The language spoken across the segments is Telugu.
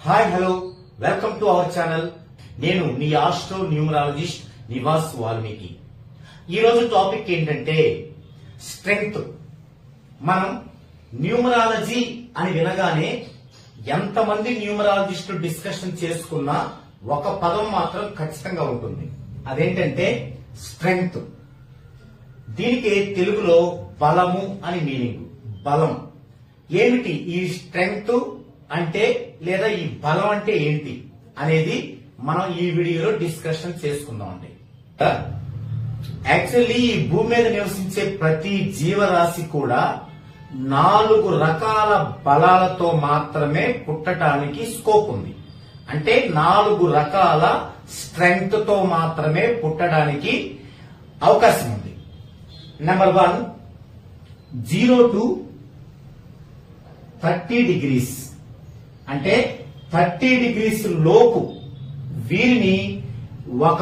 Hi hello welcome to our channel. నేను మీ ఆస్ట్రో న్యూమరాలజిస్ట్ నివాస్ వాల్మీకి. ఈరోజు టాపిక్ ఏంటంటే స్ట్రెంగ్త్. మనం న్యూమరాలజీ అని వినగానే ఎంతమంది న్యూమరాలజిస్టులు డిస్కషన్ చేసుకున్నా ఒక పదం మాత్రం ఖచ్చితంగా ఉంటుంది. అదేంటంటే స్ట్రెంగ్త్. దీనికి తెలుగులో బలము అని మీనింగ్. బలం ఏమిటి, ఈ స్ట్రెంగ్త్ అంటే లేదా ఈ బలం అంటే ఏంటి అనేది మనం ఈ వీడియోలో డిస్కషన్ చేసుకుందాం అండి. యాక్చువల్లీ ఈ భూమి మీద నివసించే ప్రతి జీవరాశి కూడా 4 రకాల బలాలతో మాత్రమే పుట్టడానికి స్కోప్ ఉంది. అంటే 4 రకాల స్ట్రెంగ్త్ తో మాత్రమే పుట్టడానికి అవకాశం ఉంది. Number 1, 0 to 30 degrees. అంటే 30 degrees లోపు వీరిని ఒక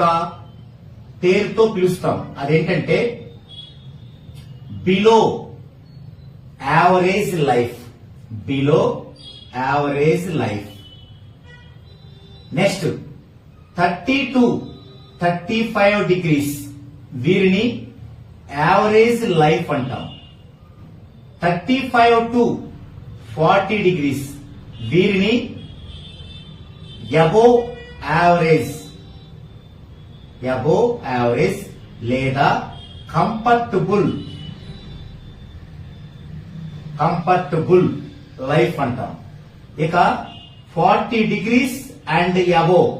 పేరుతో పిలుస్తాం. అదేంటంటే below average life. Below average life. Next 30 to 35 degrees వీరిని యావరేజ్ లైఫ్ అంటాం. 35 to 40 degrees వీరిని అబోవ్ యావరేజ్ లేదా కంఫర్టబుల్ లైఫ్ అంటాం. ఇక 40 degrees అండ్ అబోవ్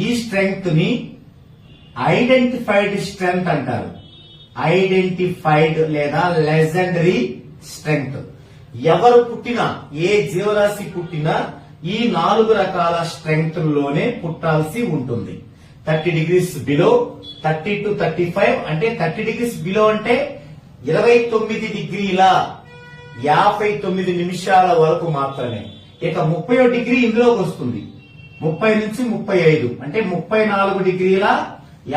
ఈ స్ట్రెంగ్త్ ని ఐడెంటిఫైడ్ స్ట్రెంగ్త్ అంటారు. ఐడెంటిఫైడ్ లేదా లెజెండరీ స్ట్రెంగ్త్. ఎవరు పుట్టినా, ఏ జీవరాశి పుట్టినా ఈ 4 రకాల స్ట్రెంగ్త్ లోనే పుట్టాల్సి ఉంటుంది. 30 degrees బిలో, 30 to 35 అంటే 30 degrees బిలో అంటే 29 డిగ్రీల 59 నిమిషాల వరకు మాత్రమే. ఇక 30 డిగ్రీ ఇందులోకి వస్తుంది. 30 నుంచి 35 అంటే 34 డిగ్రీల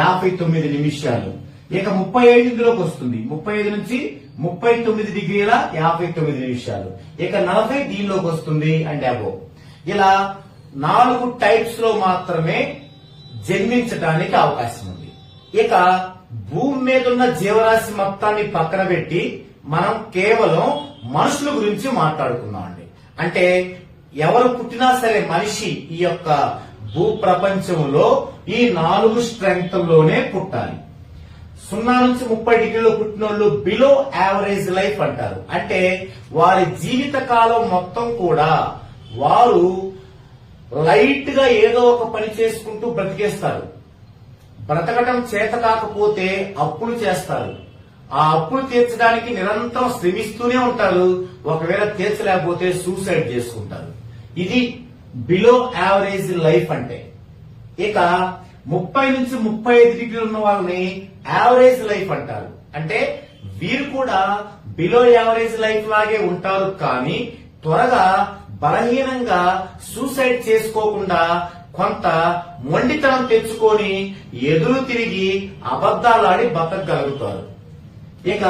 59 నిమిషాలు. ఇక 35 ఇందులోకి వస్తుంది. 35 నుంచి 39 డిగ్రీల 59 నిమిషాలు. ఇక 40 దీనిలోకి వస్తుంది అంటే అబోవ్. ఇలా 4 టైప్స్ లో మాత్రమే జన్మించడానికి అవకాశం ఉంది. ఇక భూమి మీద ఉన్న జీవరాశి మొత్తాన్ని పక్కన పెట్టి మనం కేవలం మనుషుల గురించి మాట్లాడుకుందాం అండి. అంటే ఎవరు పుట్టినా సరే మనిషి ఈ యొక్క భూ ప్రపంచంలో ఈ 4 స్ట్రెంగ్త్ లోనే పుట్టాలి. 0 నుంచి 30 డిగ్రీలో పుట్టిన వాళ్ళు బిలో యావరేజ్ లైఫ్ అంటారు. అంటే వారి జీవిత కాలం మొత్తం కూడా వారు లైట్ గా ఏదో ఒక పని చేసుకుంటూ బ్రతికేస్తారు. బ్రతకటం చేత కాకపోతే అప్పులు చేస్తారు. ఆ అప్పులు తీర్చడానికి నిరంతరం శ్రమిస్తూనే ఉంటారు. ఒకవేళ తీర్చలేకపోతే సూసైడ్ చేసుకుంటారు. ఇది బిలో యావరేజ్ లైఫ్ అంటే. ఇక 30 నుంచి 35 డిగ్రీలు ఉన్న వాళ్ళని యావరేజ్ లైఫ్ అంటారు. అంటే వీరు కూడా బిలో యావరేజ్ లైఫ్ లాగే ఉంటారు, కానీ త్వరగా బలహీనంగా సూసైడ్ చేసుకోకుండా కొంత మొండితనం తెచ్చుకొని ఎదురు తిరిగి అబద్దాలాడి బతకగలుగుతారు. ఇక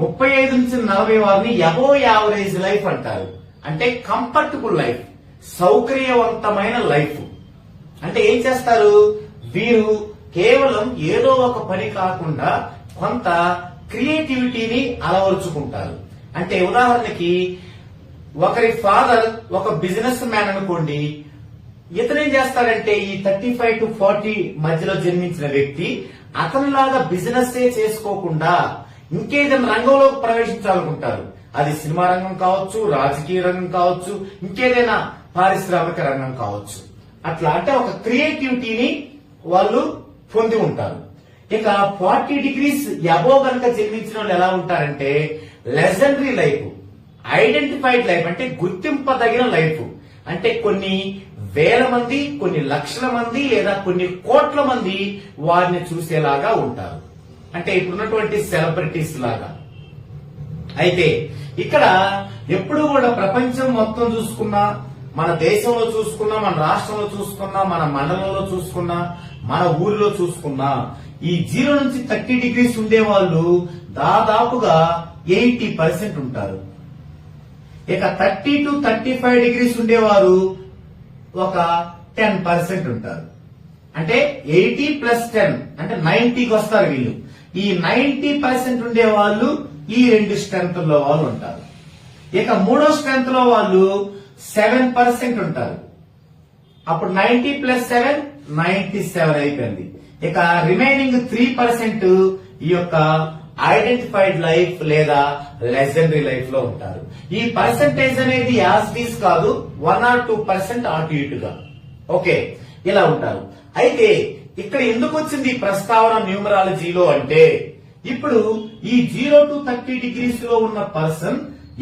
35 నుంచి 40 వారిని అబోవ్ యావరేజ్ లైఫ్ అంటారు. అంటే కంఫర్టబుల్ లైఫ్, సౌకర్యవంతమైన లైఫ్. అంటే ఏం చేస్తారు, వీరు కేవలం ఏదో ఒక పని కాకుండా కొంత క్రియేటివిటీని అలవరుచుకుంటారు. అంటే ఉదాహరణకి ఒకరి ఫాదర్ ఒక బిజినెస్ మ్యాన్ అనుకోండి. ఇతను ఏం చేస్తాడంటే ఈ 35 to 40 మధ్యలో జన్మించిన వ్యక్తి అతనిలాగా బిజినెస్ చేసుకోకుండా ఇంకేదైనా రంగంలోకి ప్రవేశించాలనుకుంటారు. అది సినిమా రంగం కావచ్చు, రాజకీయ రంగం కావచ్చు, ఇంకేదైనా పారిశ్రామిక రంగం కావచ్చు. అట్లా అంటే ఒక క్రియేటివిటీని వాళ్ళు పొంది ఉంటారు. ఇక 40 degrees అబోవ్ గనక జన్మించిన వాళ్ళు ఎలా ఉంటారంటే లెజెండరీ లైఫ్, ఐడెంటిఫైడ్ లైఫ్ అంటే గుర్తింపదగిన లైఫ్. అంటే కొన్ని వేల మంది, కొన్ని లక్షల మంది లేదా కొన్ని కోట్ల మంది వారిని చూసేలాగా ఉంటారు. అంటే ఇప్పుడున్నటువంటి సెలబ్రిటీస్ లాగా. అయితే ఇక్కడ ఎప్పుడు కూడా ప్రపంచం మొత్తం చూసుకున్నా, మన దేశంలో చూసుకున్నా, మన రాష్ట్రంలో చూసుకున్నా, మన మండలంలో చూసుకున్నా, మన ఊరిలో చూసుకున్నా ఈ 0 నుంచి 30 degrees ఉండే వాళ్ళు దాదాపుగా 80% ఉంటారు. ఇక 30 to 35 degrees ఉండేవారు ఒక 10% ఉంటారు. అంటే 80 ప్లస్ 10 అంటే 90కి వస్తారు వీళ్ళు. ఈ 90% ఉండే వాళ్ళు ఈ 2 స్ట్రెంత్ లో వాళ్ళు ఉంటారు. ఇక మూడో స్ట్రెంత్ లో వాళ్ళు 7% ఉంటారు. అప్పుడు 90 ప్లస్ 7 97 అయిపోయింది. ఇక రిమైనింగ్ 3% ఈ యొక్క ఐడెంటిఫైడ్ లైఫ్ లేదా లెజెండరీ లైఫ్ లో ఉంటారు. ఈ పర్సంటేజ్ అనేది యాజ్ దీస్ కాదు, 1 or 2% అటు ఇటుగా. ఓకే, ఇలా ఉంటారు. అయితే ఇక్కడ ఎందుకు వచ్చింది ఈ ప్రస్తావన న్యూమరాలజీలో అంటే, ఇప్పుడు ఈ 0 to 30 degrees లో ఉన్న పర్సన్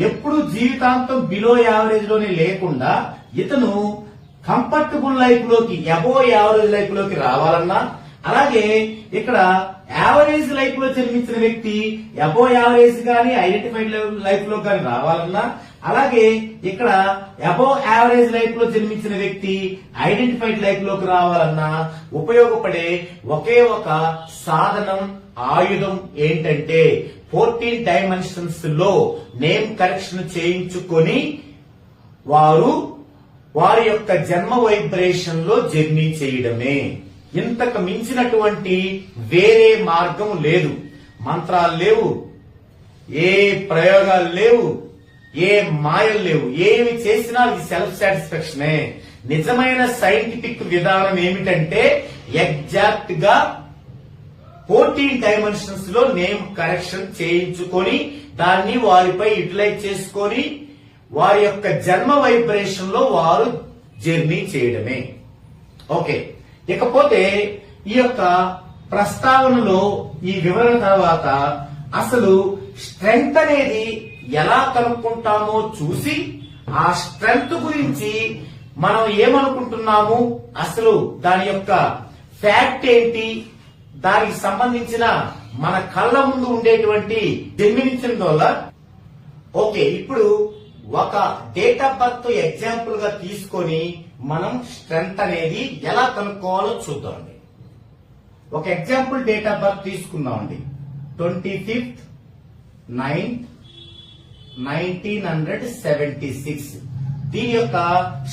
ఎప్పుడు జీవితాంతం బిలో యావరేజ్ లోనే లేకుండా ఇతను కంఫర్టబుల్ లైఫ్ లోకి, అబోవ్ యావరేజ్ లైఫ్ లోకి రావాలన్నా, అలాగే ఇక్కడ యావరేజ్ లైఫ్ లో జన్మించిన వ్యక్తి అబోవ్ యావరేజ్ గాని ఐడెంటిఫైడ్ లైఫ్ లో గాని రావాలన్నా, అలాగే ఇక్కడ అబోవ్ యావరేజ్ లైఫ్ లో జన్మించిన వ్యక్తి ఐడెంటిఫైడ్ లైఫ్ లోకి రావాలన్నా ఉపయోగపడే ఒకే ఒక సాధనం, ఆయుధం ఏంటంటే 14 డైమెన్షన్స్ లో నేమ్ కరెక్షన్ చేయించుకొని వారి యొక్క జన్మ వైబ్రేషన్ లో జర్నీ చేయడమే. ఇంతకు మించినటువంటి వేరే మార్గం లేదు. మంత్రాలు లేవు, ఏ ప్రయోగాలు లేవు, ఏ మాయలు లేవు. ఏమి చేసినా అది సెల్ఫ్ సాటిస్ఫాక్షనే. నిజమైన సైంటిఫిక్ విధానం ఏమిటంటే ఎగ్జాక్ట్ గా 14 డైమెన్షన్స్ లో నేమ్ కరెక్షన్ చేయించుకొని దాన్ని వారిపై యూటిలైజ్ చేసుకొని వారి యొక్క జన్మ వైబ్రేషన్ లో వారు జర్నీ చేయడమే. ఓకే, ఇకపోతే ఈ యొక్క ప్రస్తావనలో ఈ వివరణ తర్వాత అసలు స్ట్రెంగ్త్ అనేది ఎలా కనుక్కుంటామో చూసి ఆ స్ట్రెంగ్త్ గురించి మనం ఏమనుకుంటున్నాము, అసలు దాని యొక్క ఫ్యాక్ట్ ఏంటి, దానికి సంబంధించిన మన కళ్ళ ముందు ఉండేటువంటి జన్మించిన వల్ల. ఓకే, ఇప్పుడు ఒక డేట్ ఆఫ్ బర్త్ ఎగ్జాంపుల్ గా తీసుకొని మనం స్ట్రెంగ్త్ అనేది ఎలా కనుక్కోవాలో చూద్దామండి. ఒక ఎగ్జాంపుల్ డేట్ ఆఫ్ బర్త్ తీసుకుందామండి. 25th 9th 1976. దీని యొక్క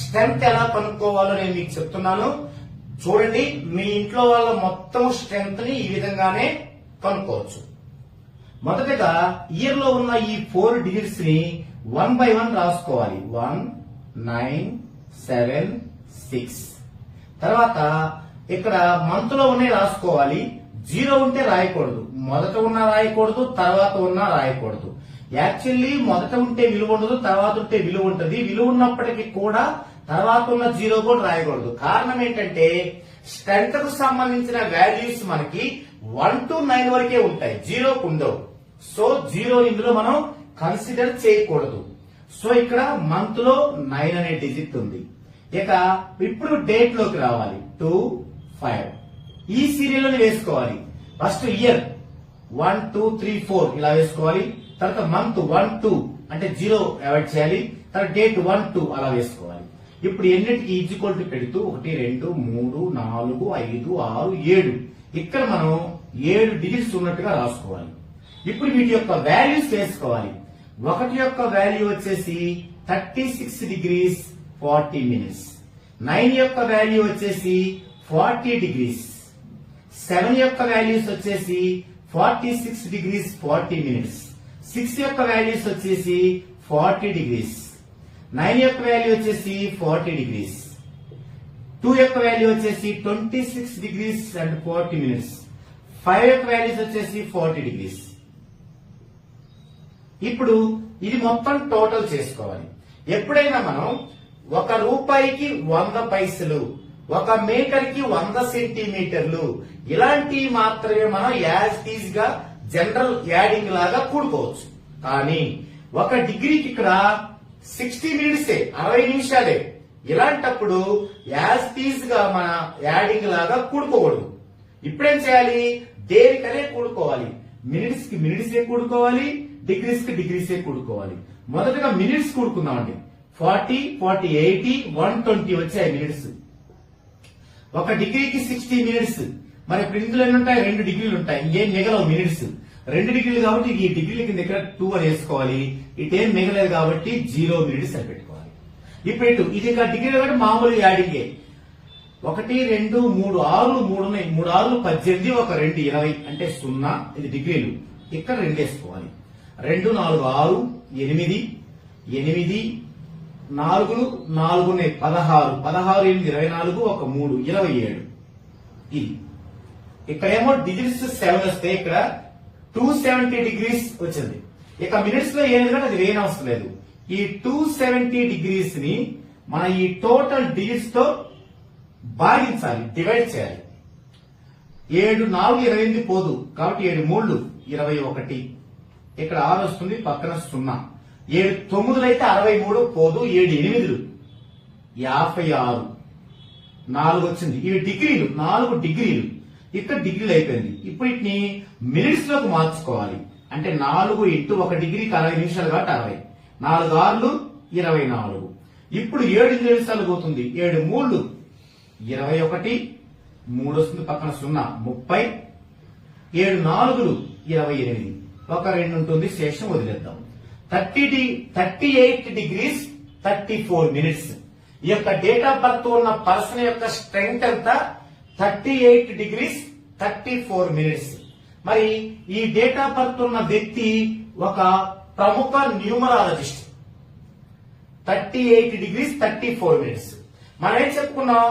స్ట్రెంగ్త్ ఎలా కనుక్కోవాలో నేను మీకు చెప్తున్నాను. చూడండి, మీ ఇంట్లో వాళ్ళ మొత్తం స్ట్రెంగ్త్ ని ఈ విధంగానే కనుక్కోవచ్చు. మొదటగా ఇయర్ లో ఉన్న ఈ 4 డిజిట్స్ ని 1 by 1 రాసుకోవాలి. 1 9 7 6. తర్వాత ఇక్కడ మంత్ లో ఉన్నాయి రాసుకోవాలి. 0 ఉంటే రాయకూడదు, మొదట ఉన్నా రాయకూడదు, తర్వాత ఉన్నా రాయకూడదు. యాక్చువల్లీ మొదట ఉంటే విలువ ఉండదు, తర్వాత ఉంటే విలువ ఉంటుంది. విలువ ఉన్నప్పటికీ కూడా తర్వాత ఉన్న 0 కూడా రాయకూడదు. కారణం ఏంటంటే స్ట్రెంగ్త్ కు సంబంధించిన వాల్యూస్ మనకి 1 to 9 వరకే ఉంటాయి, 0కు ఉండవు. సో 0 ఇందులో మనం కన్సిడర్ చేయకూడదు. సో ఇక్కడ మంత్ లో 9 అనే డిజిట్ ఉంది. ఇక ఇప్పుడు డేట్ లోకి రావాలి. 2 5 ఈ సీరియల్ లోనే వేసుకోవాలి. ఫస్ట్ ఇయర్ 1 2 3 4 ఇలా వేసుకోవాలి. తర్వాత మంత్ 1 2 అంటే 0 అవాయిడ్ చేయాలి. తర్వాత డేట్ 1 2 అలా వేసుకోవాలి. ఇప్పుడు ఎన్నిటికి ఈక్వల్ టు పెడుతూ 1 2 3 4 5 6 7 ఇక్కడ మనం 7 డిజిట్స్ ఉన్నట్టుగా రాసుకోవాలి. ఇప్పుడు వీటి యొక్క వాల్యూస్ వేసుకోవాలి. 1 యొక్క వాల్యూ వచ్చేసి 36 degrees 40 minutes. 9 యొక్క వాల్యూ వచ్చేసి 40 degrees. 7 యొక్క వాల్యూస్ వచ్చేసి 46 degrees 40 minutes. 6 యొక్క వాల్యూస్ వచ్చేసి 40 degrees. 9 యొక్క వాల్యూ వచ్చేసి 40 degrees. 2 యొక్క వాల్యూ వచ్చేసి 26 degrees and 40 minutes. 5 యొక్క వాల్యూస్ వచ్చేసి 40 degrees. ఇప్పుడు ఇది మొత్తం టోటల్ చేసుకోవాలి. ఎప్పుడైనా మనం 1 రూపాయికి 100 పైసలు, 1 మీటర్కి 100 సెంటీమీటర్లు ఇలాంటివి మాత్రమే మనం యాజ్ టీజ్ గా జనరల్ యాడింగ్ లాగా కూడుకోవచ్చు. కానీ 1 డిగ్రీకి ఇక్కడ 60 మినిట్సే, 60 నిమిషాలే. ఇలాంటప్పుడు యాజ్ టీజ్ గా మన యాడింగ్ లాగా కూడుకోకూడదు. ఇప్పుడేం చేయాలి, దేనికనే కూడుకోవాలి. మినిట్స్ కి మినిట్సే కూడుకోవాలి, డిగ్రీస్ కి డిగ్రీసే కూడుకోవాలి. మొదటగా మినిట్స్ కూడుకుందామండి. 40 40 80 120 వచ్చాయి మినిట్స్. 1 డిగ్రీకి 60 మినిట్స్. మరి ఇప్పుడు ఇందులో ఎన్ని ఉంటాయి, 2 డిగ్రీలు ఉంటాయి. ఇంకేం మిగలవు మినిట్స్. 2 డిగ్రీలు కాబట్టి ఈ డిగ్రీల కింద ఇక్కడ 2 అని వేసుకోవాలి. ఇటేం మిగలేదు కాబట్టి 0 మినిట్స్ అని పెట్టుకోవాలి. ఇప్పుడు ఇటు ఇది ఇంకా డిగ్రీ కాబట్టి మామూలు యాడింగే 1 2 3 6 3 ఉన్నాయి 3 6 18 ఒక 2 20 అంటే 0 ఇది డిగ్రీలు ఇక్కడ 2 వేసుకోవాలి 2 4 6 8 8 4 4 ఉన్నాయి 16 16 8 24 ఒక 3 27 ఇది ఇక్కడేమో డిజిట్స్ 7 వస్తే ఇక్కడ 270 డిగ్రీస్ వచ్చింది ఇక మినిట్స్ లో ఏది కంటే అది వేయని అవసరం లేదు ఈ 270 డిగ్రీస్ ని మన ఈ టోటల్ డిజిట్స్ తో భాగించాలి డివైడ్ చేయాలి 7 4 28 పోదు కాబట్టి 7 3 21 ఇక్కడ 6 వస్తుంది పక్కన 0 7 9 అయితే 63 పోదు 7 8 56 4 వచ్చింది ఇవి డిగ్రీలు 4 డిగ్రీలు ఇక్కడ డిగ్రీలు అయిపోయింది ఇప్పుడు వీటిని మినిట్స్ లోకి మార్చుకోవాలి అంటే 4 ఇంటూ 1 డిగ్రీకి 60 నిమిషాలు కాబట్టి 60 4 6 24 ఇప్పుడు 7 నిమిషాలు పోతుంది 7 3 21 3 వస్తుంది పక్కన 0 30 7 4 28 ఒక 2 ఉంటుంది శేషం వదిలేద్దాం 38 డిగ్రీస్ 34 మినిట్స్ ఈ యొక్క డేట్ ఆఫ్ బర్త్ ఉన్న పర్సన్ యొక్క స్ట్రెంగ్త్ ఎంత 38 డిగ్రీస్ 34 మినిట్స్ మరి ఈ డేట్ ఆఫ్ బర్త్ ఉన్న వ్యక్తి ఒక ప్రముఖ న్యూమరాలజిస్ట్ 38 డిగ్రీస్ 34 మినిట్స్ మనం ఏం చెప్పుకున్నాం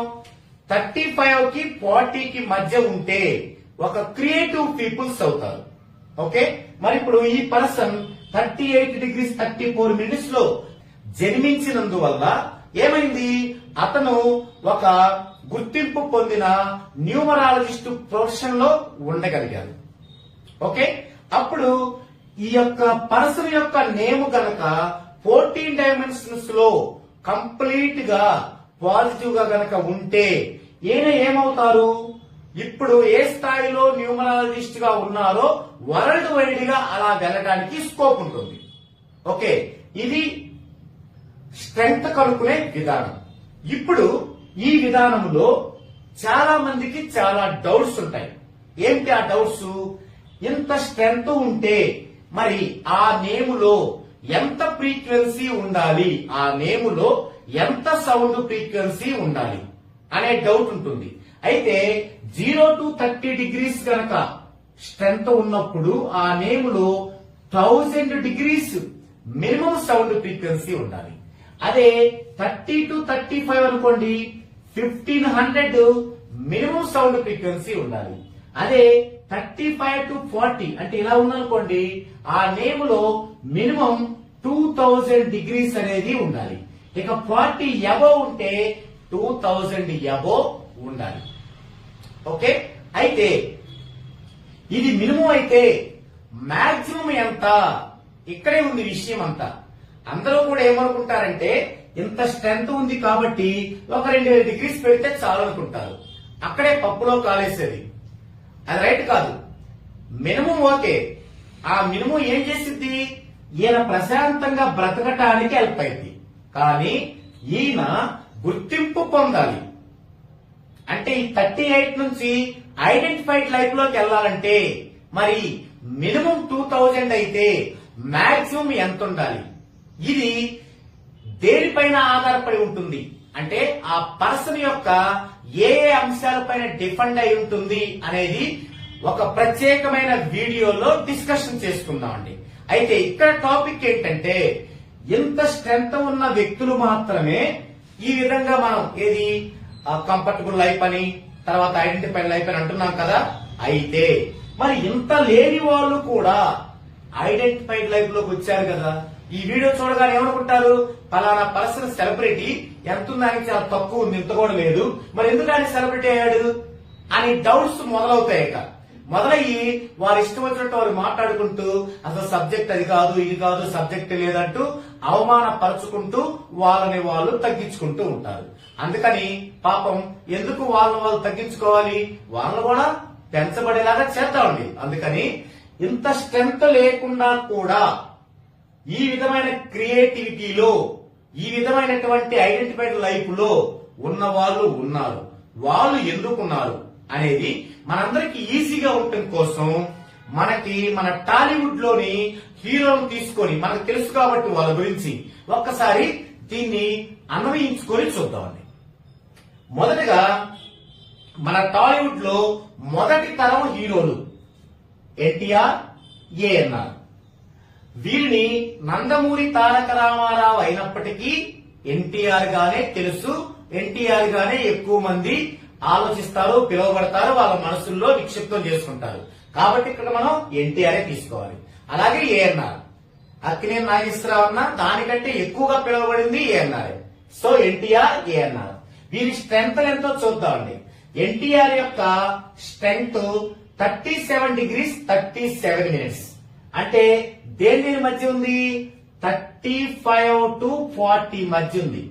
35 కి 40 కి మధ్య ఉంటే ఒక క్రియేటివ్ పీపుల్స్ అవుతారు ఓకే మరి ఇప్పుడు ఈ పర్సన్ 38 డిగ్రీస్ 34 మినిట్స్ లో జన్మించినందువల్ల ఏమైంది అతను ఒక గుర్తింపు పొందిన న్యూమరాలజిస్ట్ ప్రొఫెషన్ లో ఉండగలిగారు ఓకే అప్పుడు ఈ యొక్క పర్సన్ యొక్క నేమ్ గనక 14 డైమెన్షన్స్ లో కంప్లీట్ గా పాజిటివ్ గా గనక ఉంటే ఈయన ఏమవుతారు ఇప్పుడు ఏ స్థాయిలో న్యూమరాలజిస్ట్ గా ఉన్నారో వరల్డ్ వైడ్ గా అలా వెళ్ళడానికి స్కోప్ ఉంటుంది ఓకే ఇది స్ట్రెంగ్త్ కనుక్కునే విధానం ఇప్పుడు ఈ విధానంలో చాలా మందికి చాలా డౌట్స్ ఉంటాయి ఏంటి ఆ డౌట్స్ ఇంత స్ట్రెంగ్త్ ఉంటే మరి ఆ నేములో ఎంత ఫ్రీక్వెన్సీ ఉండాలి ఆ నేములో ఎంత సౌండ్ ఫ్రీక్వెన్సీ ఉండాలి అనే డౌట్ ఉంటుంది అయితే 0 to 30 డిగ్రీస్ గనక స్ట్రెంగ్త్ ఉన్నప్పుడు ఆ నేములో 1000 డిగ్రీస్ మినిమం సౌండ్ ఫ్రీక్వెన్సీ ఉండాలి అదే 30 to 35 అనుకోండి 1500 మినిమం సౌండ్ ఫ్రీక్వెన్సీ ఉండాలి అదే 35 to 40 అంటే ఇలా ఉందనుకోండి ఆ నేములో మినిమం 2000 డిగ్రీస్ అనేది ఉండాలి ఇక 40 అబోవ్ ఉంటే 2000 అబోవ్ ఉండాలి ఓకే అయితే ఇది మినిమం అయితే మాక్సిమం ఎంత ఇక్కడే ఉంది విషయం అంతా అందరూ కూడా ఏమనుకుంటారంటే ఇంత స్ట్రెంత్ ఉంది కాబట్టి ఒక 2000 డిగ్రీస్ పెడితే చాలు అనుకుంటారు అక్కడే పప్పులో కాలేసేది అది రైట్ కాదు మినిమం ఓకే ఆ మినిమం ఏం చేసింది ఈయన ప్రశాంతంగా బ్రతకటానికి హెల్ప్ అయింది కానీ ఈయన గుర్తింపు పొందాలి అంటే ఈ 38 నుంచి ఐడెంటిఫైడ్ లైఫ్ లోకి వెళ్ళాలంటే మరి మినిమం 2000 అయితే మాక్సిమం ఎంత ఉండాలి ఇది దేనిపైన ఆధారపడి ఉంటుంది అంటే ఆ పర్సన్ యొక్క ఏ అంశాలపైన డిపెండ్ అయి ఉంటుంది అనేది ఒక ప్రత్యేకమైన వీడియోలో డిస్కషన్ చేసుకుందామండి అయితే ఇక్కడ టాపిక్ ఏంటంటే ఎంత స్ట్రెంత్ ఉన్న వ్యక్తులు మాత్రమే ఈ విధంగా మనం ఏది కంఫర్టబుల్ లైఫ్ అని తర్వాత ఐడెంటిఫైడ్ లైఫ్ అని అంటున్నాం కదా అయితే మరి ఇంత లేని వాళ్ళు కూడా ఐడెంటిఫైడ్ లైఫ్ లోకి వచ్చారు కదా ఈ వీడియో చూడగానే ఏమనుకుంటారు పలానా పర్సన్ సెలబ్రిటీ ఎంత ఉందానికి చాలా తక్కువ ఉంది ఇంత కూడా లేదు మరి ఎందుకు ఆయన సెలబ్రిటీ అయ్యాడు అని డౌట్స్ మొదలవుతాయి మొదలయ్యి వారి ఇష్టం వచ్చినట్టు వారు మాట్లాడుకుంటూ అసలు సబ్జెక్ట్ అది కాదు ఇది కాదు సబ్జెక్ట్ లేదంటూ అవమానపరుచుకుంటూ వాళ్ళని వాళ్ళు తగ్గించుకుంటూ ఉంటారు అందుకని పాపం ఎందుకు వాళ్ళు తగ్గించుకోవాలి వాళ్ళను కూడా పెంచబడేలాగా చేద్దామండి అందుకని ఇంత స్ట్రెంత్ లేకుండా కూడా ఈ విధమైన క్రియేటివిటీలో ఈ విధమైనటువంటి ఐడెంటిఫైడ్ లైఫ్ లో ఉన్న వాళ్ళు ఉన్నారు వాళ్ళు ఎందుకున్నారు అనేది మనందరికి ఈజీగా ఉండటం కోసం మన టాలీవుడ్ లోని హీరోను తీసుకొని మనకు తెలుసు కాబట్టి వాళ్ళ గురించి ఒక్కసారి దీన్ని అన్వయించుకొని చూద్దామండి. మొదటగా మన టాలీవుడ్ లో మొదటి తరం హీరోలు ఎన్టీఆర్, ఏఎన్ఆర్. వీరిని నందమూరి తారక రామారావు అయినప్పటికీ ఎన్టీఆర్ గానే తెలుసు, ఎన్టీఆర్ గానే ఎక్కువ మంది ఆలోచిస్తారు, పిలువబడతారు, వాళ్ళ మనసుల్లో నిక్షిప్తం చేసుకుంటారు. కాబట్టి ఇక్కడ మనం ఎన్టీఆర్ తీసుకోవాలి. అలాగే ఏఎన్ఆర్, అక్కినేని నాగేశ్వరరావు అన్న దానికంటే ఎక్కువగా పిలువబడింది ఏఎన్ఆర్. సో ఎన్టీఆర్, ఏఎన్ఆర్. వీరి స్ట్రెంగ్త్ ఎంతో చూద్దామండి. ఎన్టీఆర్ యొక్క స్ట్రెంగ్త్ 37 degrees 37 minutes. అంటే దేని మధ్య ఉంది? 35 to 40 మధ్య ఉంది.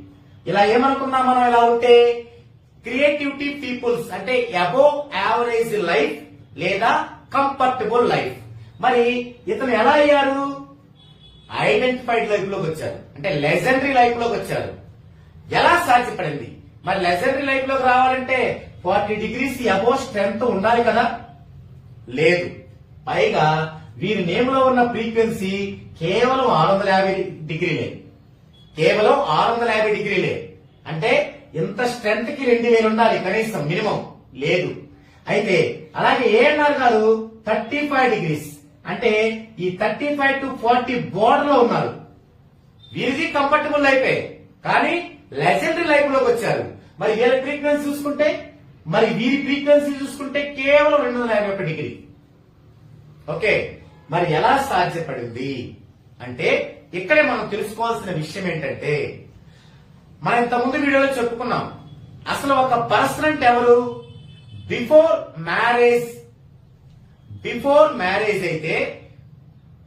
ఇలా ఏమనుకున్నాం మనం? ఇలా ఉంటే క్రియేటివిటీ పీపుల్స్ అంటే అబోవ్ యావరేజ్ లైఫ్ లేదా కంఫర్టబుల్ లైఫ్. మరి ఇతను ఎలా అయ్యారు? ఐడెంటిఫైడ్ లైఫ్ లోకి వచ్చారు, అంటే లెజెండరీ లైఫ్ లోకి వచ్చారు. ఎలా సాధ్యపడింది? మరి లెజెండరీ లైఫ్ లోకి రావాలంటే 40 degrees అబోవ్ స్ట్రెంగ్త్ ఉండాలి కదా? లేదు. పైగా వీరి నేమ్ లో ఉన్న ఫ్రీక్వెన్సీ కేవలం 650 డిగ్రీలే. కేవలం 650 డిగ్రీలే. అంటే ఇంత స్ట్రెంగ్త్ కి 2000 ఉండాలి కనీసం, మినిమం. లేదు. అయితే అలాగే ఏఎన్ఆర్ గారు 35 degrees, అంటే ఈ 35 to 40 బోర్డర్ లో ఉన్నారు. వీరిది కంఫర్టబుల్ లైఫే, కానీ లెజెండరీ లైఫ్ లోకి వచ్చారు. మరి వీళ్ళ ఫ్రీక్వెన్సీ చూసుకుంటే, మరి వీరి ఫ్రీక్వెన్సీ చూసుకుంటే కేవలం 251 డిగ్రీ. ఓకే, మరి ఎలా సాధ్యపడింది అంటే ఇక్కడే మనం తెలుసుకోవాల్సిన విషయం ఏంటంటే, మనం ఇంతకుముందు వీడియోలో చెప్పుకున్నాం, అసలు ఒక పర్సన్ అంటే ఎవరు? బిఫోర్ మ్యారేజ్ అయితే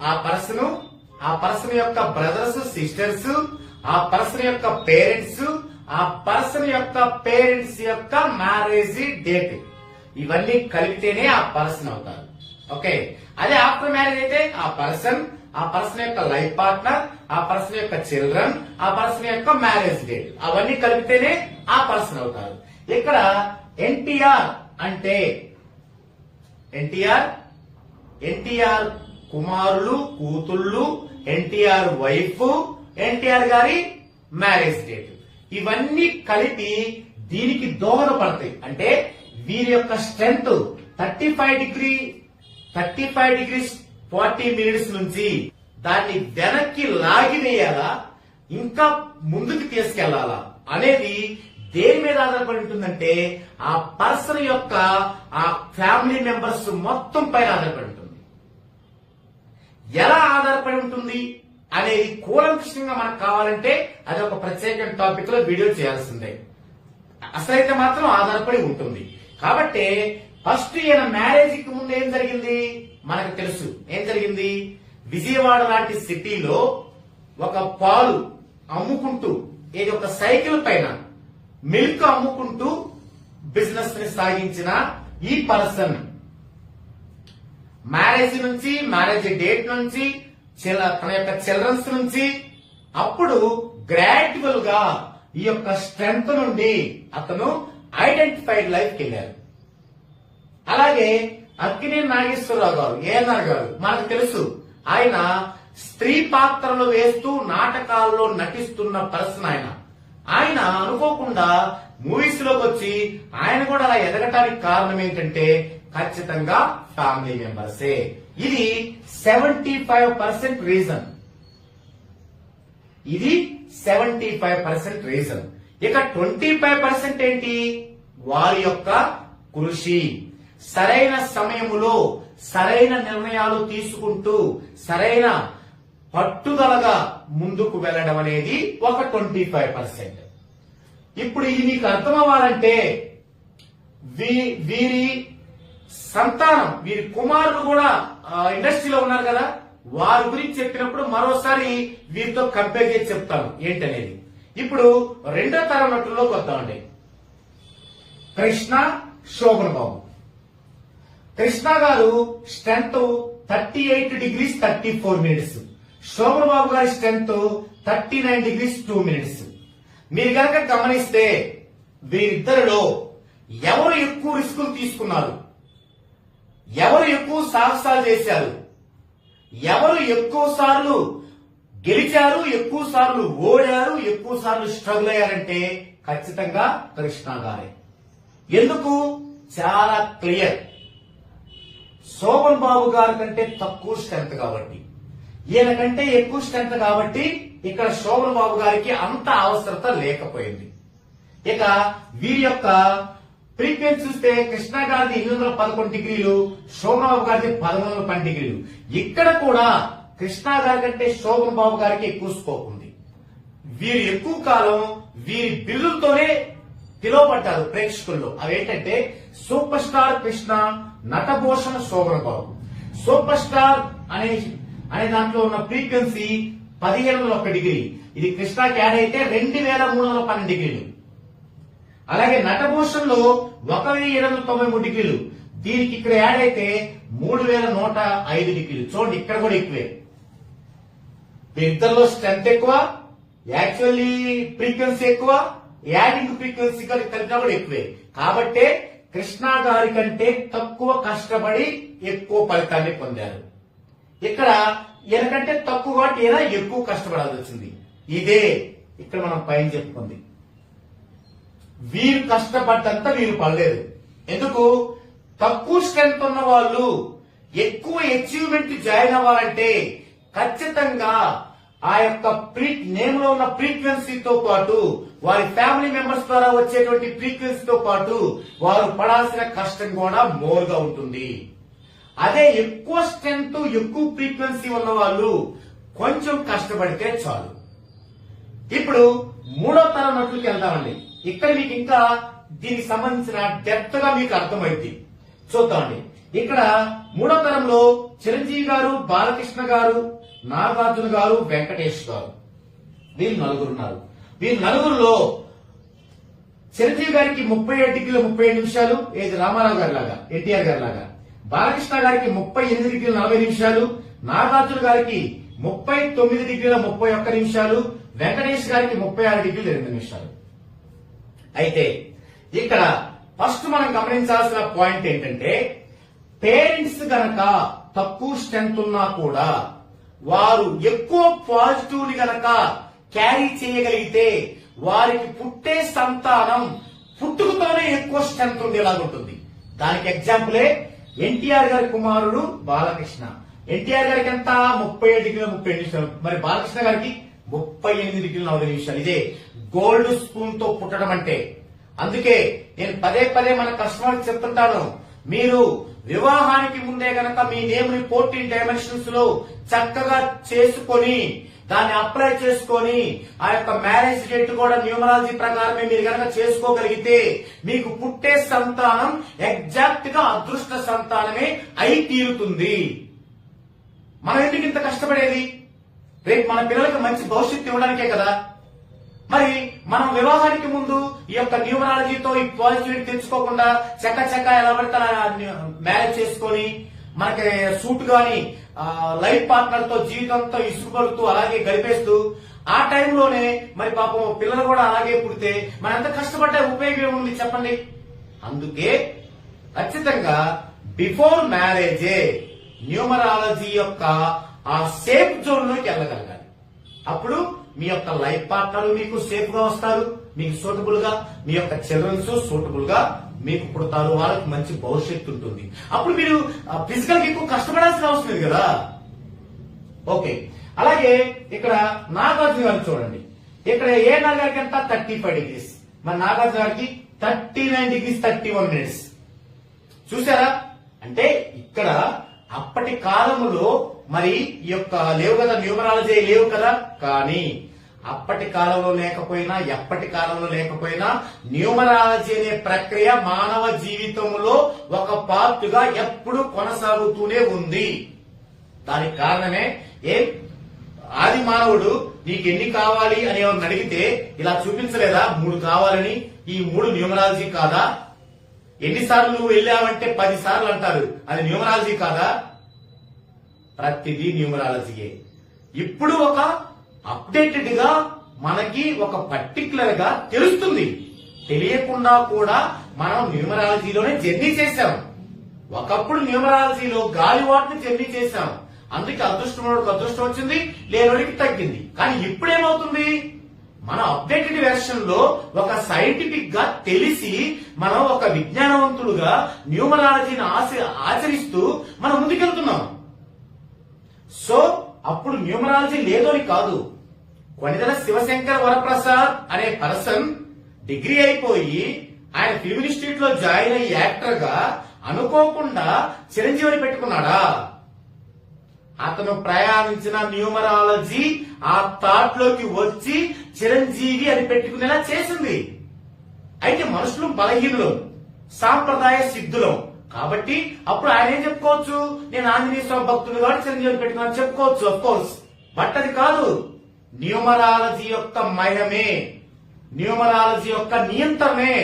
ఆ పర్సన్ యొక్క బ్రదర్స్, సిస్టర్స్, ఆ పర్సన్ యొక్క పేరెంట్స్, ఆ పర్సన్ యొక్క పేరెంట్స్ యొక్క మ్యారేజ్ డేట్, ఇవన్నీ కలిపితేనే ఆ పర్సన్ అవుతారు. ఓకే, అదే ఆఫ్టర్ మ్యారేజ్ అయితే ఆ పర్సన్ యొక్క లైఫ్ పార్ట్నర్, ఆ పర్సన్ యొక్క చిల్డ్రన్, ఆ పర్సన్ యొక్క మ్యారేజ్ డేట్, అవన్నీ కలిపితేనే ఆ పర్సన్ అవుతారు. ఇక్కడ ఎన్టీఆర్ అంటే ఎన్టీఆర్ కుమారులు, కూతుళ్ళు, ఎన్టీఆర్ వైఫ్, ఎన్టీఆర్ గారి మ్యారేజ్ డేట్, ఇవన్నీ కలిపి దీనికి దోహదపడతాయి. అంటే వీరి యొక్క స్ట్రెంగ్త్ 35 degrees 40 minutes నుంచి దాన్ని వెనక్కి లాగివేయాలా, ఇంకా ముందుకు తీసుకెళ్లాలా అనేది దేని మీద ఆధారపడి ఉంటుందంటే ఆ పర్సన్ యొక్క ఆ ఫ్యామిలీ మెంబర్స్ మొత్తం పైన ఆధారపడి ఉంటుంది. ఎలా ఆధారపడి ఉంటుంది అనేది కూలంకషంగా మనకు కావాలంటే అది ఒక ప్రత్యేక టాపిక్ లో వీడియో చేయాల్సిందే. అసలైతే మాత్రం ఆధారపడి ఉంటుంది. కాబట్టి ఫస్ట్ ఈయన మ్యారేజ్ కి ముందు ఏం జరిగింది మనకు తెలుసు. ఏం జరిగింది? విజయవాడ లాంటి సిటీలో ఒక పాలు అమ్ముకుంటూ, ఏది ఒక సైకిల్ పైన మిల్క్ అమ్ముకుంటూ బిజినెస్ ని సాగించిన ఈ పర్సన్ మ్యారేజ్ నుంచి, మ్యారేజ్ డేట్ నుంచి, తన యొక్క చిల్డ్రన్స్ నుంచి, అప్పుడు గ్రాడ్యువల్ గా ఈ యొక్క స్ట్రెంగ్త్ నుండి అతను ఐడెంటిఫైడ్ లైఫ్ వెళ్ళారు. అలాగే అక్కినేని నాగేశ్వరరావు గారు, ఏఎన్ఆర్ గారు, మనకు తెలుసు ఆయన స్త్రీ పాత్రలు వేస్తూ నాటకాల్లో నటిస్తున్న పర్సన్. ఆయన అనుకోకుండా మూవీస్ లోకి వచ్చి ఆయన కూడా అలా ఎదగటానికి కారణం ఏంటంటే ఖచ్చితంగా ఫ్యామిలీ మెంబర్సే. ఇది 75% రీజన్. ఇది 75% రీజన్. ఇక 25% ఏంటి? వారి యొక్క కృషి, సరైన సమయములో సరైన నిర్ణయాలు తీసుకుంటూ సరైన పట్టుదలగా ముందుకు వెళ్లడం అనేది ఒక 25%. ఇప్పుడు ఇది మీకు అర్థం అవ్వాలంటే వీరి సంతానం, వీరి కుమారులు కూడా ఇండస్ట్రీలో ఉన్నారు కదా, వారి గురించి చెప్పినప్పుడు మరోసారి వీరితో కంపేర్ చేసి చెప్తాను ఏంటనేది. ఇప్పుడు రెండో తరం నటుల్లోకి వద్దామండి. కృష్ణ, శోభన్ బాబు. కృష్ణ గారు స్ట్రెంగ్త్ 38 degrees 34 minutes. శోభన్ బాబు గారి స్ట్రెంగ్త్ 39 degrees 2 minutes. మీరు కనుక గమనిస్తే వీరిద్దరిలో ఎవరు ఎక్కువ రిస్కులు తీసుకున్నారు, ఎవరు ఎక్కువ సాహసాలు చేశారు, ఎవరు ఎక్కువ సార్లు గెలిచారు ఎక్కువ సార్లు, ఓడారు ఎక్కువ సార్లు, స్ట్రగుల్ అయ్యారంటే ఖచ్చితంగా కృష్ణ గారే. ఎందుకు? చాలా క్లియర్. శోభన్ బాబు గారి కంటే తక్కువ స్ట్రెంత్ కాబట్టి, ఈయన కంటే ఎక్కువ స్ట్రెంత్ కాబట్టి ఇక్కడ శోభన్ బాబు గారికి అంత అవసరత లేకపోయింది. ఇక వీరి యొక్క ఫ్రీక్వెన్సీ చూస్తే కృష్ణ గారిది 811 డిగ్రీలు, శోభన్ బాబు గారిది 1112 డిగ్రీలు. ఇక్కడ కూడా కృష్ణ గారి కంటే శోభన్ బాబు గారికి ఎక్కువ స్కోప్ ఉంది. వీరు ఎక్కువ కాలం వీరి బిరుదులతోనే పిలువబడ్డారు ప్రేక్షకుల్లో. అవేంటంటే సూపర్ స్టార్ కృష్ణ, నటభూషణ శోభన్ బాబు. సూపర్ స్టార్ అనే దాంట్లో ఉన్న ఫ్రీక్వెన్సీ 1701 డిగ్రీ, ఇది కృష్ణకి యాడ్ అయితే 2312 డిగ్రీలు. అలాగే నటభూషణ్ లో 1793 డిగ్రీలు, దీనికి ఇక్కడ యాడ్ అయితే 3105 డిగ్రీలు. చూడండి ఇక్కడ కూడా ఎక్కువే. ఇద్దరిలో స్ట్రెంత్ ఎక్కువ, యాక్చువల్లీ ఫ్రీక్వెన్సీ ఎక్కువ, యాడింగ్ ఫ్రీక్వెన్సీ కలిపినా కూడా ఎక్కువే. కాబట్టే కృష్ణ గారి కంటే తక్కువ కష్టపడి ఎక్కువ ఫలితాన్ని పొందారు. ఇక్కడ ఈయనకంటే తక్కువ కాబట్టి ఈయన ఎక్కువ కష్టపడాల్సి వచ్చింది. ఇదే ఇక్కడ మనం పైన చెప్పుకుంది. వీరు కష్టపడ్డంతా వీరు పడలేదు. ఎందుకు? తక్కువ స్ట్రెంత్ ఉన్న వాళ్ళు ఎక్కువ అచీవ్మెంట్ జాయిన్ అవ్వాలంటే ఖచ్చితంగా ఆ యొక్క నేమ్ లో ఉన్న ఫ్రీక్వెన్సీతో పాటు వారి ఫ్యామిలీ మెంబర్స్ ద్వారా వచ్చేటువంటి ఫ్రీక్వెన్సీతో పాటు వారు పడాల్సిన కష్టం కూడా మోర్ గా ఉంటుంది. అదే ఎక్కువ స్ట్రెంత్ ఎక్కువ ఫ్రీక్వెన్సీ ఉన్న వాళ్ళు కొంచెం కష్టపడితే చాలు. ఇప్పుడు మూడో తరం నటులకి వెళ్దామండి. ఇక్కడ మీకు ఇంకా దీనికి సంబంధించిన డెప్త్ గా మీకు అర్థమైంది. చూద్దామండి. ఇక్కడ మూడో తరంలో చిరంజీవి గారు, బాలకృష్ణ గారు, నాగార్జున గారు, వెంకటేష్ గారు, వీళ్ళు నలుగురు ఉన్నారు. వీళ్ళు నలుగురులో చిరంజీవి గారికి 37 డిగ్రీలు 37 నిమిషాలు, ఏది రామారావు గారి లాగా, ఎన్టీఆర్ గారి లాగా. బాలకృష్ణ గారికి 38 డిగ్రీలు 40 నిమిషాలు, నాగార్జున గారికి 39 డిగ్రీల 31 నిమిషాలు, వెంకటేష్ గారికి 36 డిగ్రీలు 2 నిమిషాలు. అయితే ఇక్కడ ఫస్ట్ మనం గమనించాల్సిన పాయింట్ ఏంటంటే, పేరెంట్స్ గనక తక్కువ స్ట్రెంత్ ఉన్నా కూడా వారు ఎక్కువ పాజిటివ్ ని గనక క్యారీ చేయగలిగితే వారికి పుట్టే సంతానం పుట్టుకతోనే ఎక్కువ స్ట్రెంత్ ఉండేలాగుంటుంది. దానికి ఎగ్జాంపులే ఎన్టీఆర్ గారి కుమారుడు బాలకృష్ణ. ఎన్టీఆర్ గారికి ఎంత? 37 డిగ్రీల 30 నిమిషాలు. మరి బాలకృష్ణ గారికి 38 డిగ్రీల 40 నిమిషాలు. ఇదే గోల్డ్ స్పూన్ తో పుట్టడం అంటే. అందుకే నేను పదే పదే మన కస్టమర్స్ చెప్తుంటాను, మీరు వివాహానికి ముందే గనక మీ నేమ్ ని 14 డైమెన్షన్స్ లో చక్కగా చేసుకొని దాన్ని అప్లై చేసుకొని ఆ యొక్క మ్యారేజ్ డేట్ కూడా న్యూమరాలజీ ప్రకారమే మీరు గనక చేసుకోగలిగితే మీకు పుట్టే సంతానం ఎగ్జాక్ట్ గా అదృష్ట సంతానమే అయి తీరుతుంది. మనం ఎందుకు ఇంత కష్టపడేది? రేపు మన పిల్లలకి మంచి భవిష్యత్తు ఇవ్వడానికే కదా. మరి మనం వివాహానికి ముందు ఈ యొక్క న్యూమరాలజీతో ఈ పాజిటివిటీ తెచ్చుకోకుండా చక్క ఎలా పడితే మ్యారేజ్ చేసుకొని మనకి సూట్ గాని లైఫ్ పార్ట్నర్ తో జీవితంతో ఇసుకుపడుతూ అలాగే గడిపేస్తూ ఆ టైంలోనే మరి పాపం పిల్లలు కూడా అలాగే పుడితే మనం ఎంత కష్టపడ్డా ఉపయోగం ఉంది చెప్పండి. అందుకే ఖచ్చితంగా బిఫోర్ మ్యారేజే న్యూమరాలజీ యొక్క ఆ సేఫ్ జోన్ లోకి వెళ్ళగలగాలి. అప్పుడు మీ యొక్క లైఫ్ పార్ట్నర్ మీకు సేఫ్ గా వస్తారు, మీకు సూటబుల్ గా, మీ యొక్క చిల్డ్రన్స్ సూటబుల్ గా మీకు పుడతారు, వాళ్ళకి మంచి భవిష్యత్తు ఉంటుంది. అప్పుడు మీరు ఫిజికల్ గా ఎక్కువ కష్టపడాల్సిన అవసరం లేదు కదా. ఓకే, అలాగే ఇక్కడ నాగార్జున గారిని చూడండి. ఇక్కడ ఏఎన్ఆర్ గారికి ఎంత? 35 డిగ్రీస్. మరి నాగార్జున గారికి 39 డిగ్రీస్ 31 మినిట్స్. చూసారా? అంటే ఇక్కడ అప్పటి కాలంలో మరి ఈ యొక్క లేవు కదా, న్యూమరాలజీ లేవు కదా. కానీ అప్పటి కాలంలో లేకపోయినా ఎప్పటి కాలంలో లేకపోయినా న్యూమరాలజీ అనే ప్రక్రియ మానవ జీవితంలో ఒక పార్ట్ గా ఎప్పుడు కొనసాగుతూనే ఉంది. దానికి కారణమే ఆది మానవుడు నీకు ఎన్ని కావాలి అని ఎవరిని అడిగితే ఇలా చూపించలేదా 3 కావాలని? ఈ 3 న్యూమరాలజీ కాదా? ఎన్నిసార్లు నువ్వు వెళ్ళావంటే 10 సార్లు అంటారు, అది న్యూమరాలజీ కాదా? ప్రతిదీ న్యూమరాలజీయే. ఇప్పుడు ఒక అప్డేటెడ్ గా మనకి ఒక పర్టికులర్ గా తెలుస్తుంది. తెలియకుండా కూడా మనం న్యూమరాలజీలోనే జర్నీ చేశాం. ఒకప్పుడు న్యూమరాలజీలో గాలివాటిని జర్నీ చేశాం. అందుకే అదృష్టం అదృష్టం వచ్చింది, లేనోడికి తగ్గింది. కానీ ఇప్పుడేమవుతుంది, మన అప్డేటెడ్ వెర్షన్ లో ఒక సైంటిఫిక్ గా తెలిసి మనం ఒక విజ్ఞానవంతుడుగా న్యూమరాలజీని ఆచరిస్తూ మనం ముందుకెళ్తున్నాం. సో అప్పుడు న్యూమరాలజీ లేదని కాదు. కొనిదెల శివశంకర వరప్రసాద్ అనే పర్సన్ డిగ్రీ అయిపోయి ఆయన ఫిల్మ్ ఇన్స్టిట్యూట్ లో జాయిన్ అయ్యి యాక్టర్ గా అనుకోకుండా చిరంజీవిని పెట్టుకున్నాడా? అతను ప్రయాణించిన న్యూమరాలజీ ఆ థాట్ లోకి వచ్చి చిరంజీవి అని పెట్టుకునేలా చేసింది. అయితే మనుషులు బలహీనులు, సాంప్రదాయ సిద్ధులం కాబట్టి అప్పుడు ఆయన ఏం చెప్పుకోవచ్చు, నేను ఆంజనేయ స్వామి భక్తుడు కాబట్టి చిరంజీవిని పెట్టుకున్నాను చెప్పుకోవచ్చు, అఫ్ కోర్స్. బట్ అది కాదు, న్యూమరాలజీ యొక్క మయమే, న్యూమరాలజీ యొక్క నియంత్రణే.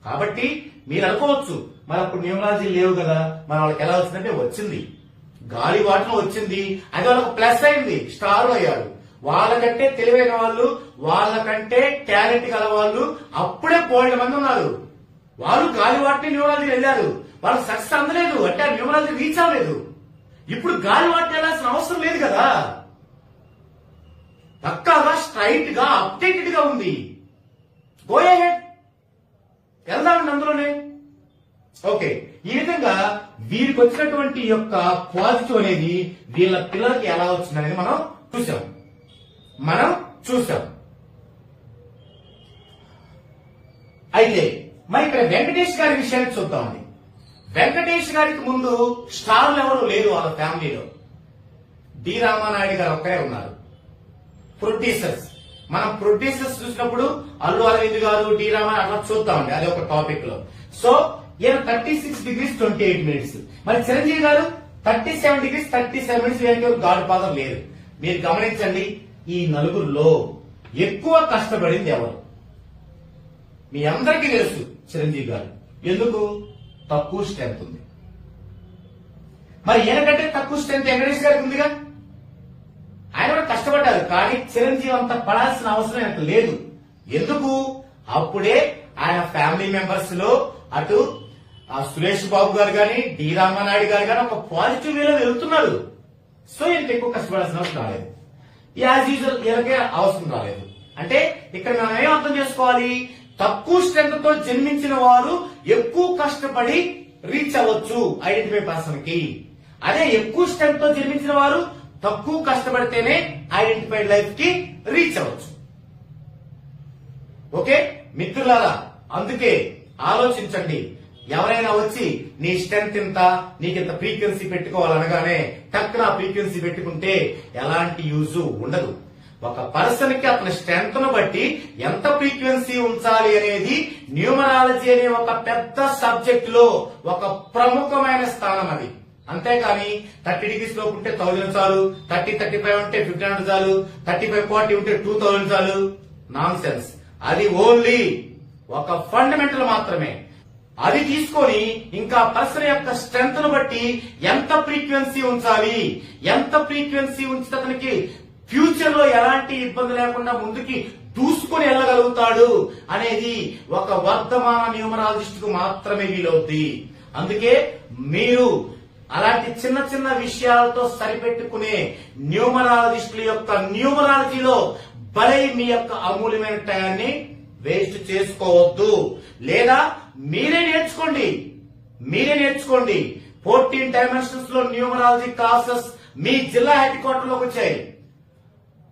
కాబట్టి మీరు అనుకోవచ్చు, మరి అప్పుడు న్యూమరాలజీ లేవు కదా, మరి వాళ్ళకి ఎలా వచ్చిందంటే వచ్చింది, గాలి వాటం వచ్చింది, అది వాళ్ళకి ప్లస్ అయింది, స్టార్ అయ్యారు. వాళ్ళకంటే తెలివైన వాళ్ళు, వాళ్ళకంటే టాలెంట్ గల వాళ్ళు అప్పుడే బోల్డ్ మంది ఉన్నారు. వాళ్ళు గాలి వాటిని న్యూమరాలజీ వెళ్ళారు, వాళ్ళకి సక్సెస్ అందలేదు, అంటే ఆ న్యూమరాలజీ రీచ్ అవ్వలేదు. ఇప్పుడు గాలి వాటిని వెళ్ళాల్సిన అవసరం లేదు కదా, పక్కాగా స్ట్రైట్ గా అప్డేటెడ్ గా ఉంది. గో అహెడ్, వెళ్దామండి అందులోనే. ఓకే, ఈ విధంగా వీరికి వచ్చినటువంటి యొక్క పాజిటివ్ అనేది వీళ్ళ పిల్లలకి ఎలా వచ్చింది అనేది మనం చూసాం. అయితే మరి ఇక్కడ వెంకటేష్ గారి విషయాన్ని చూద్దామండి. వెంకటేష్ గారికి ముందు స్టార్లు ఎవరు లేరు వాళ్ళ ఫ్యామిలీలో. డి రామానాయుడు గారు ఒక్కరే ఉన్నారు. ప్రొడ్యూసర్స్, మనం ప్రొడ్యూసర్స్ చూసినప్పుడు అల్లు అరవింద్ గారు, డి రామానాయుడు అట్లా చూద్దామండి, అది ఒక టాపిక్ లో. సో ఈయన 36 degrees 28 minutes. మరి చిరంజీవి గారు 37 degrees 37 minutes. గాడ్ ఫాదర్ లేరు. మీరు గమనించండి, ఈ నలుగురులో ఎక్కువ కష్టపడింది ఎవరు? మీ అందరికీ తెలుసు, చిరంజీవి గారు. ఎందుకు? తక్కువ స్ట్రెంత్ ఉంది. మరి ఈయనకంటే తక్కువ స్ట్రెంత్ వెంకటేష్ గారికి ఉందిగా. ఆయన కూడా కష్టపడ్డారు, కానీ చిరంజీవి అంత పడాల్సిన అవసరం ఆయనకు లేదు. ఎందుకు? అప్పుడే ఆయన ఫ్యామిలీ మెంబర్స్ లో అటు సురేష్ బాబు గారు గాని, డి రామానాయుడు గారు గాని ఒక పాజిటివ్ వేలో వెళ్తున్నారు. సో ఈయనకి ఎక్కువ కష్టపడాల్సిన అవసరం రాలేదు. యాజ్ యూజువల్ ఈయనకే అవసరం రాలేదు. అంటే ఇక్కడ మనం ఏం అర్థం చేసుకోవాలి, తక్కువ స్ట్రెంత్ తో జన్మించిన వారు ఎక్కువ కష్టపడి రీచ్ అవ్వచ్చు ఐడెంటిఫై పర్సన్ కి. అదే ఎక్కువ స్ట్రెంత్ తో జన్మించిన వారు తక్కువ కష్టపడితేనే ఐడెంటిఫైడ్ లైఫ్ కి రీచ్ అవ్వచ్చు. ఓకే మిత్రులారా, అందుకే ఆలోచించండి. ఎవరైనా వచ్చి నీ స్ట్రెంత్ ఇంత, నీకింత ఫ్రీక్వెన్సీ పెట్టుకోవాలనగానే టక్కున ఫ్రీక్వెన్సీ పెట్టుకుంటే ఎలాంటి యూజ్ ఉండదు. ఒక పర్సన్ కి అతని స్ట్రెంత్ ను బట్టి ఎంత ఫ్రీక్వెన్సీ ఉంచాలి అనేది న్యూమరాలజీ అనే ఒక పెద్ద సబ్జెక్ట్ లో ఒక ప్రముఖమైన స్థానం అది. అంతేకాని 30 degrees లోపు ఉంటే 1000 చాలు, 30-35 ఉంటే 1500 చాలు, 35-40 ఉంటే 2000 చాలు. Non sense. అది ఓన్లీ ఒక ఫండమెంటల్ మాత్రమే. అది తీసుకొని ఇంకా పర్సన్ యొక్క స్ట్రెంత్ ను బట్టి ఎంత ఫ్రీక్వెన్సీ ఉంచాలి, ఎంత ఫ్రీక్వెన్సీ ఉంచితే అతనికి ఫ్యూచర్ లో ఎలాంటి ఇబ్బంది లేకుండా ముందుకి దూసుకొని వెళ్ళగలుగుతాడు అనేది ఒక వర్ధమాన న్యూమరాలజిస్ట్ కు మాత్రమే వీలవుద్ది. అందుకే మీరు అలాంటి చిన్న చిన్న విషయాలతో సరిపెట్టుకునే న్యూమరాలజిస్టుల యొక్క న్యూమరాలజీలో బలై మీ యొక్క అమూల్యమైన టయాన్ని వేస్ట్ చేసుకోవద్దు. లేదా మీరే నేర్చుకోండి. 14 డైమెన్షన్స్ లో న్యూమరాలజీ క్లాసెస్ మీ జిల్లా హెడ్ క్వార్టర్ లోకి వచ్చాయి.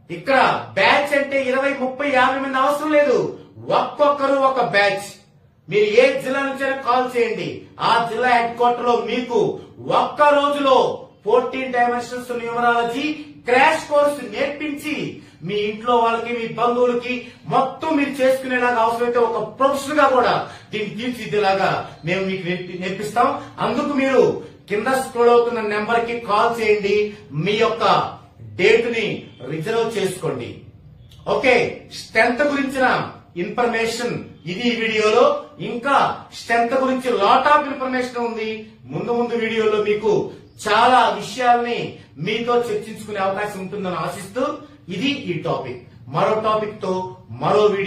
ఇక్కడ బ్యాచ్ అంటే 20, 30, 50 మంది అవసరం లేదు. ఒక్కొక్కరు ఒక బ్యాచ్. మీరు ఏ జిల్లా నుంచైనా కాల్ చేయండి. ఆ జిల్లా హెడ్ క్వార్టర్ లో మీకు ఒక్క రోజులో 14 డైమెన్షన్స్ న్యూమరాలజీ క్రాష్ కోర్స్ నేర్పించి మీ ఇంట్లో వాళ్ళకి, మీ బంధువులకి మొత్తం మీరు చేసుకునేలాగా, అవసరమైతే ఒక ప్రొఫెషనల్ గా కూడా దీన్ని తీర్చిదిద్దేలాగా మేము మీకు నేర్పిస్తాం. అందుకు మీరు కింద స్క్రోల్ అవుతున్న నెంబర్ కి కాల్ చేయండి. మీ యొక్క డేట్ ని రిజర్వ్ చేసుకోండి. ఓకే, స్ట్రెంత్ గురించిన ఇన్ఫర్మేషన్ ఇది ఈ వీడియోలో. ఇంకా స్ట్రెంత్ గురించి లాట్ ఆఫ్ ఇన్ఫర్మేషన్ ఉంది. ముందు వీడియోలో మీకు చాలా విషయాల్ని మీతో చర్చించుకునే అవకాశం ఉంటుందని ఆశిస్తూ ఇది ఈ టాపిక్. మరో టాపిక్ తో మరో వీడియో